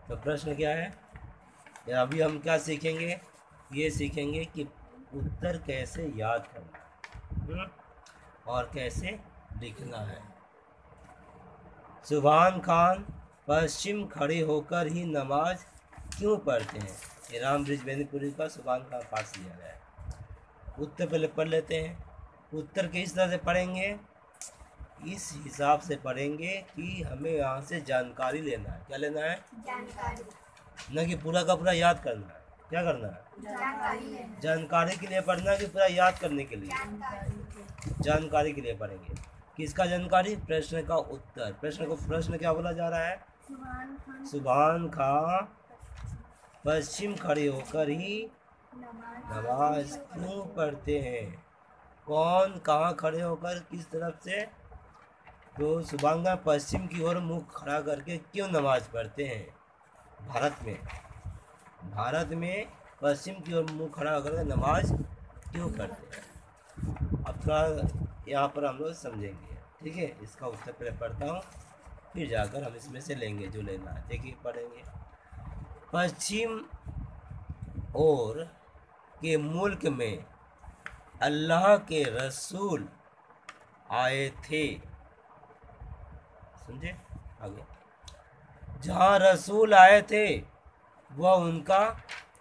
तो प्रश्न क्या है? या अभी हम क्या सीखेंगे? ये सीखेंगे कि उत्तर कैसे याद करना और कैसे लिखना है। सुभान खान पश्चिम खड़े होकर ही नमाज क्यों पढ़ते हैं? ये राम ब्रिज बेनीपुरी का सुभान खान पाठ लिया गया है। उत्तर पहले पढ़ लेते हैं। उत्तर किस तरह से पढ़ेंगे? इस हिसाब से पढ़ेंगे कि हमें यहाँ से जानकारी लेना है। क्या लेना है? जानकारी। न कि पूरा का पूरा याद करना है। क्या करना है? जानकारी के लिए पढ़ना है कि पूरा याद करने के लिए? जानकारी के लिए पढ़ेंगे। किसका जानकारी? प्रश्न का उत्तर। प्रश्न क्या बोला जा रहा है? सुभान खां पश्चिम खड़े होकर ही नमाज क्यों पढ़ते हैं? कौन कहाँ खड़े होकर, किस तरफ से? तो सुभान खां पश्चिम की ओर मुख खड़ा करके क्यों नमाज पढ़ते हैं? भारत में पश्चिम की ओर मुंह खड़ा होकर नमाज क्यों पढ़ते हैं? अब थोड़ा यहाँ पर हम लोग समझेंगे। ठीक है, इसका उत्तर पहले पढ़ता हूँ, फिर जाकर हम इसमें से लेंगे जो लेना है। देखिए पढ़ेंगे। पश्चिम ओर के मुल्क में अल्लाह के रसूल आए थे। समझे? आगे जहाँ रसूल आए थे वह उनका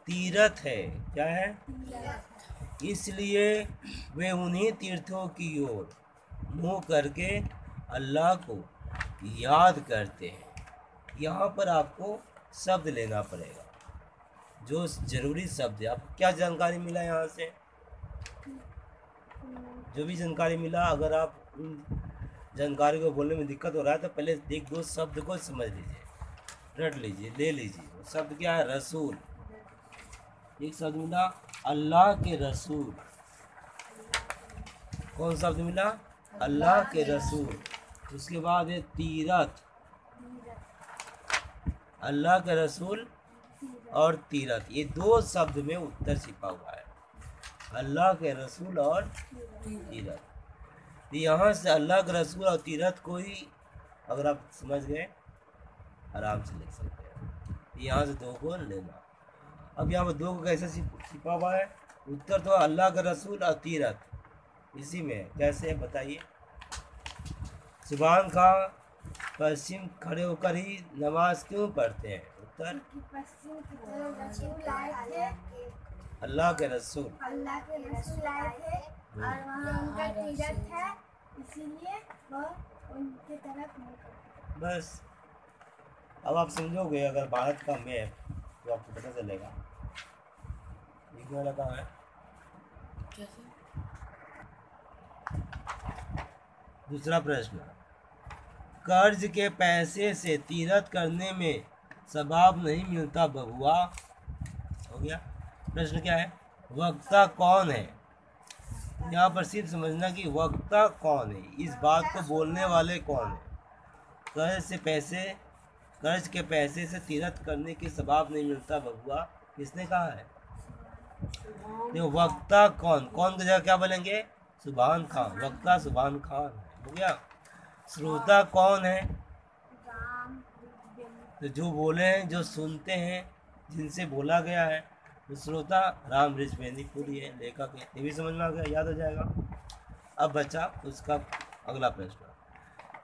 तीर्थ है। क्या है? इसलिए वे उन्हीं तीर्थों की ओर मुँह करके अल्लाह को याद करते हैं। यहाँ पर आपको शब्द लेना पड़ेगा, जो जरूरी शब्द है। आपको क्या जानकारी मिला यहाँ से? जो भी जानकारी मिला, अगर आप उन जानकारी को बोलने में दिक्कत हो रहा है तो पहले एक दो शब्द को समझ लीजिए, रट लीजिए, ले लीजिए। वो शब्द क्या है? रसूल। एक शब्द मिला, अल्लाह के रसूल। कौन शब्द मिला? अल्लाह के रसूल। उसके बाद है तीरथ। अल्लाह के रसूल और तीरथ, ये दो शब्द में उत्तर छिपा हुआ है। अल्लाह के रसूल और तीरथ। यहाँ से अल्लाह के रसूल और तीरथ को ही अगर आप समझ गए आराम से लिख सकते हैं। यहाँ से दो को लेना। अब यहाँ पर दो को कैसे छिपा हुआ है? उत्तर तो अल्लाह का रसूल और तीरथ इसी में है। कैसे बताइए? सुभान खां पश्चिम खड़े होकर ही नमाज क्यों पढ़ते हैं? उत्तर अल्लाह के रसूल आए थे और वहाँ उनका तीर्थ है, इसीलिए वह उनके तरफ मुँह करते हैं। बस। अब आप समझोगे अगर भारत का मैप तो आपको पता चलेगा लिखने वाला कहाँ है। दूसरा प्रश्न, कर्ज के पैसे से तीरथ करने में सवाब नहीं मिलता बबुआ। हो गया। प्रश्न क्या है? वक्ता कौन है? यहाँ पर सिर्फ समझना कि वक्ता कौन है, इस बात को बोलने वाले कौन है। कर्ज के पैसे से तीरथ करने की सवाब नहीं मिलता बबुआ, किसने कहा है? देखो, वक्ता कौन की जगह क्या बोलेंगे? सुभान खान। वक्ता सुभान खान है। हो गया। श्रोता कौन है? तो जो बोले हैं, जो सुनते हैं, जिनसे बोला गया है, तो श्रोता राम ब्रिज बेनीपुरी है, लेखक है। ये भी समझ में आ गया, याद हो जाएगा। अब बचा उसका अगला प्रश्न,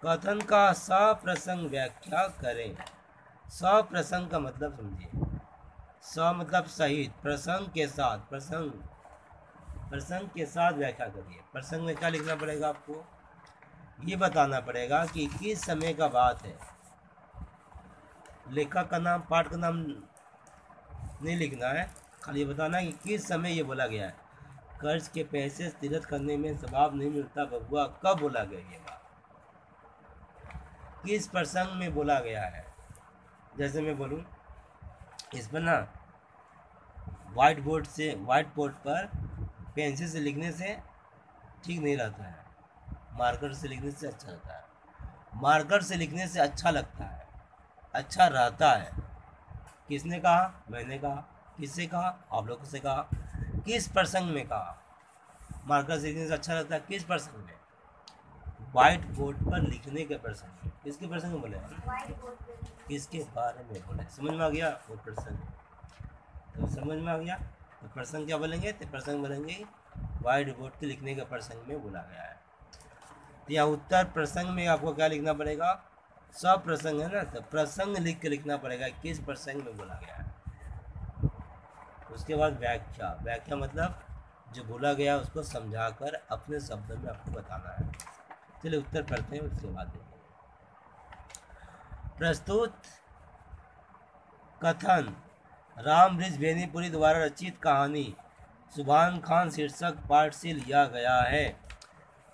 कथन का सप्रसंग व्याख्या करें। सप्रसंग का मतलब समझिए। स मतलब सहित, प्रसंग के साथ, प्रसंग के साथ व्याख्या करिए। प्रसंग में क्या लिखना पड़ेगा आपको? ये बताना पड़ेगा कि किस समय का बात है। लेखक का नाम, पाठ का नाम नहीं लिखना है, खाली ये बताना है कि किस समय ये बोला गया है। कर्ज के पैसे तीरथ करने में सवाब नहीं मिलता बबुआ, कब बोला गया ये बात? किस प्रसंग में बोला गया है? जैसे मैं बोलूँ, इस पर ना व्हाइट बोर्ड पर पेंसिल से लिखने से ठीक नहीं रहता है, मार्कर से लिखने से अच्छा रहता है। मार्कर से लिखने से अच्छा लगता है, अच्छा रहता है। किसने कहा? मैंने कहा। किससे कहा? आप लोगों से कहा। किस प्रसंग में कहा मार्कर से लिखने से अच्छा लगता है? किस प्रसंग में? व्हाइट बोर्ड पर लिखने के प्रसंग में। किसके प्रसंग में बोले? किसके बारे में बोले, समझ में आ गया वो प्रसंग। तो समझ में आ गया तो प्रसंग क्या बोलेंगे, तो प्रसंग बोलेंगे व्हाइट बोर्ड के लिखने के प्रसंग में बोला गया है। तो यहाँ उत्तर प्रसंग में आपको क्या लिखना पड़ेगा, सब प्रसंग है ना, तो प्रसंग लिख के लिखना पड़ेगा किस प्रसंग में बोला गया है। उसके बाद व्याख्या, व्याख्या मतलब जो बोला गया उसको समझाकर अपने शब्दों में आपको बताना है। चलिए उत्तर पढ़ते हैं, उसके बाद देखेंगे। प्रस्तुत कथन राम बृज बेनीपुरी द्वारा रचित कहानी सुभान खान शीर्षक पाठ से लिया गया है।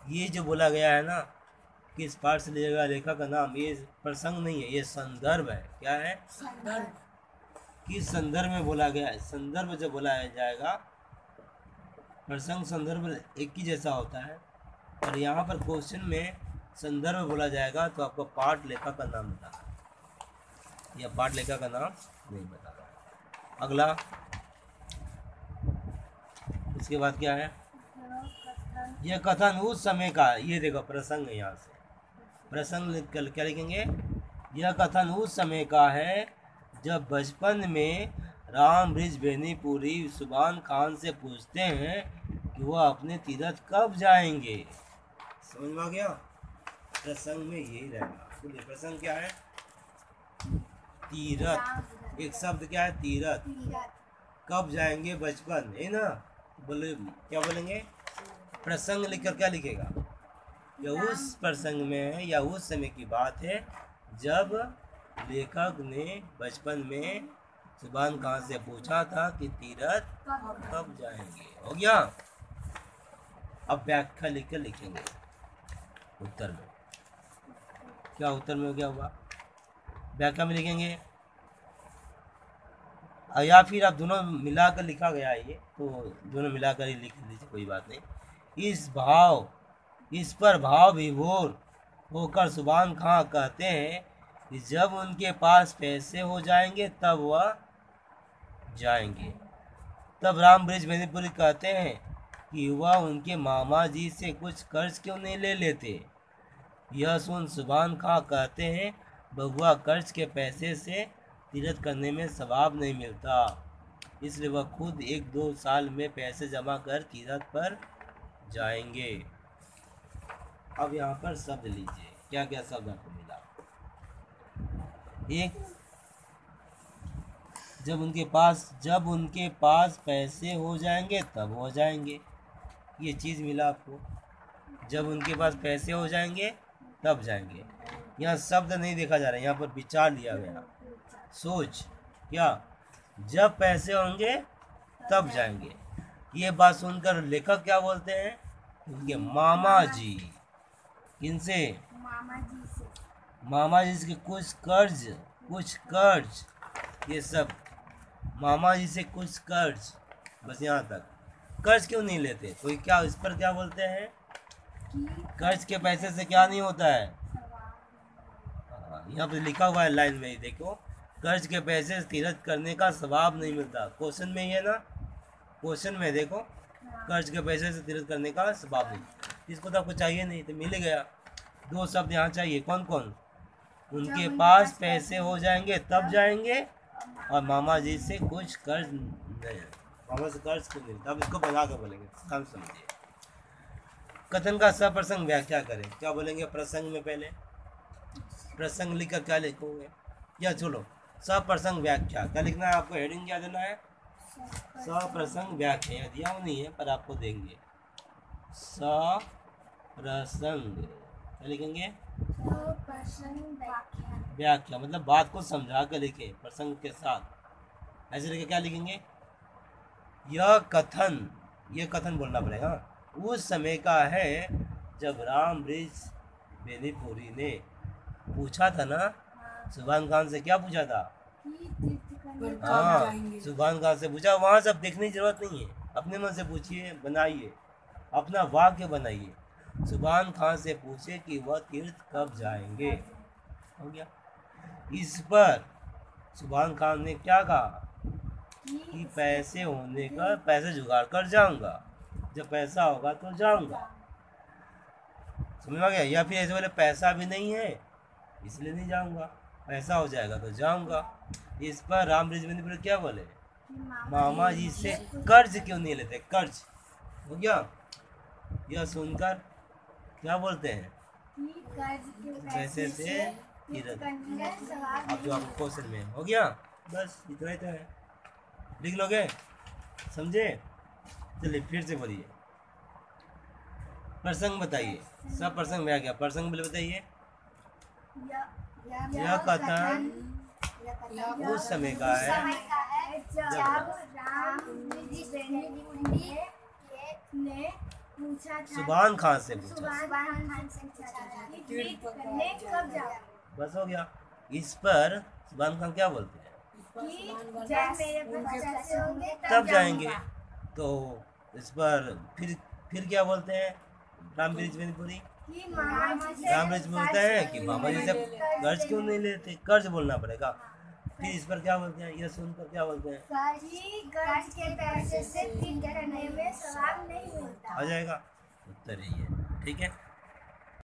ये जो बोला गया है ना, किस पाठ से लिया गया, लेखक का नाम, ये प्रसंग नहीं है, ये संदर्भ है। क्या है, संदर्भ। किस संदर्भ में बोला गया है। संदर्भ जब बोला जाएगा, प्रसंग संदर्भ एक ही जैसा होता है, और यहाँ पर क्वेश्चन में संदर्भ बोला जाएगा तो आपको पाठ लेखक का नाम बताना है, या पाठ लेखक का नाम नहीं बताना है। अगला, इसके बाद क्या है, यह कथन उस समय का, ये देखो प्रसंग है, यहाँ से प्रसंग क्या लिखेंगे, यह कथन उस समय का है जब बचपन में राम बृज बेनीपुरी सुभान खान से पूछते हैं कि वह अपने तीरथ कब जाएंगे। समझ में आ गया, प्रसंग में यही रहेगा। बोलिए प्रसंग क्या है, तीरथ, एक शब्द क्या है, तीरथ, कब जाएंगे, बचपन है ना। बोले क्या बोलेंगे, प्रसंग लिखकर क्या लिखेगा, यह उस प्रसंग में है या उस समय की बात है जब लेखक ने बचपन में सुभान खान से पूछा था कि तीरथ कब जाएंगे। हो गया। अब व्याख्या लिखकर लिखेंगे उत्तर में। क्या उत्तर में क्या हुआ, व्याख्या में लिखेंगे, या फिर आप दोनों मिलाकर लिखा गया है, ये तो दोनों मिलाकर ही लिख लीजिए, कोई बात नहीं। इस पर भाव विभोर होकर सुभान खां कहते हैं कि जब उनके पास पैसे हो जाएंगे तब वह जाएंगे। तब राम बृज बेनीपुरी कहते हैं कि वह उनके मामा जी से कुछ कर्ज क्यों नहीं ले लेते। यह सुन सुभान खां कहते हैं, बहुआ कर्ज के पैसे से तीरथ करने में सवाब नहीं मिलता, इसलिए वह खुद 1-2 साल में पैसे जमा कर तीरथ पर जाएंगे। अब यहाँ पर शब्द लीजिए, क्या क्या शब्द आपको मिला। एक, जब उनके पास पैसे हो जाएंगे तब हो जाएंगे, ये चीज़ मिला आपको। जब उनके पास पैसे हो जाएंगे तब जाएंगे। यहाँ शब्द नहीं देखा जा रहा है, यहाँ पर विचार लिया गया, सोच। क्या, जब पैसे होंगे तब जाएंगे। ये बात सुनकर लेखक क्या बोलते हैं, उनके मामा जी, किनसे, मामा जी से कुछ कर्ज, ये सब मामा जी से कुछ कर्ज, बस यहाँ तक। कर्ज क्यों नहीं लेते, तो क्या इस पर क्या बोलते हैं, कर्ज के पैसे से क्या नहीं होता है। यहाँ पे लिखा हुआ है लाइन में ही देखो, कर्ज के पैसे से तीरथ करने का सवाब नहीं मिलता। क्वेश्चन में ही है ना, क्वेश्चन में देखो, कर्ज के पैसे से तीरथ करने का सवाब नहीं। इसको तो आपको चाहिए नहीं, तो मिल गया। 2 शब्द यहाँ चाहिए, कौन कौन, उनके पास पैसे हो जाएंगे तब जाएंगे, और मामा जी से कुछ कर्ज नहीं, मामा से कर्ज क्यों नहीं। अब इसको बना कर बोलेंगे, हम समझिए। कथन का सप्रसंग व्याख्या करें। क्या बोलेंगे प्रसंग में, पहले प्रसंग लिखकर क्या लिखोगे, या चलो सप्रसंग व्याख्या, क्या लिखना है आपको, हेडिंग क्या देना है, सप्रसंग व्याख्या। दिया वो नहीं है पर आपको देंगे। सप्रसंग क्या लिखेंगे, व्याख्या, मतलब बात को समझा कर लिखे प्रसंग के साथ। ऐसे लिखे क्या लिखेंगे, यह कथन बोलना पड़ेगा, उस समय का है जब राम बृज बेनीपुरी ने पूछा था ना, सुभान खान से क्या पूछा था, हाँ सुभान खान से पूछा। वहाँ सब देखने की जरूरत नहीं है, अपने मन से पूछिए, बनाइए, अपना वाक्य बनाइए। सुभान खान से पूछे कि वह तीर्थ कब जाएंगे। हो गया। इस पर सुभान खान ने क्या कहा कि पैसे होने का, पैसे जुगाड़ कर जाऊंगा, जब पैसा होगा तो जाऊंगा। समझ में आ गया। या फिर ऐसे बोले पैसा भी नहीं है इसलिए नहीं जाऊंगा, ऐसा हो जाएगा तो जाऊंगा। इस पर राम रिजवेंद्र क्या बोले, मामा जी से कर्ज क्यों नहीं लेते, कर्ज। हो गया। यह सुनकर क्या बोलते हैं, कि कर्ज के पैसे से अब जो आपको क्वेश्चन में हो गया, बस इतना ही तो है, लिख लोगे, समझे। चलिए फिर से बोलिए, प्रसंग बताइए, सब प्रसंग में आ गया, प्रसंग बोले बताइए। यह कथन उस समय का है जब राम ने पूछा था, सुभान खान से पूछा, सुभान खान से पूछा था कि ट्वीट करने कब जाओ। बस हो गया। इस पर सुभान खान क्या बोलते हैं, कि जब मेरे पास पैसे होंगे तब जाएंगे। तो इस पर फिर क्या बोलते हैं राम रिजवेंद्रपुरी, कि मामा जी से राम रिज बोलते हैं कि मामा जी से कर्ज क्यों नहीं लेते, कर्ज बोलना पड़ेगा। फिर इस पर क्या बोलते हैं, यह सुनकर क्या बोलते हैं, कर्ज के पैसे से ट्वीट करने में सवाल नहीं होता। आ जाएगा उत्तर, ये ठीक है।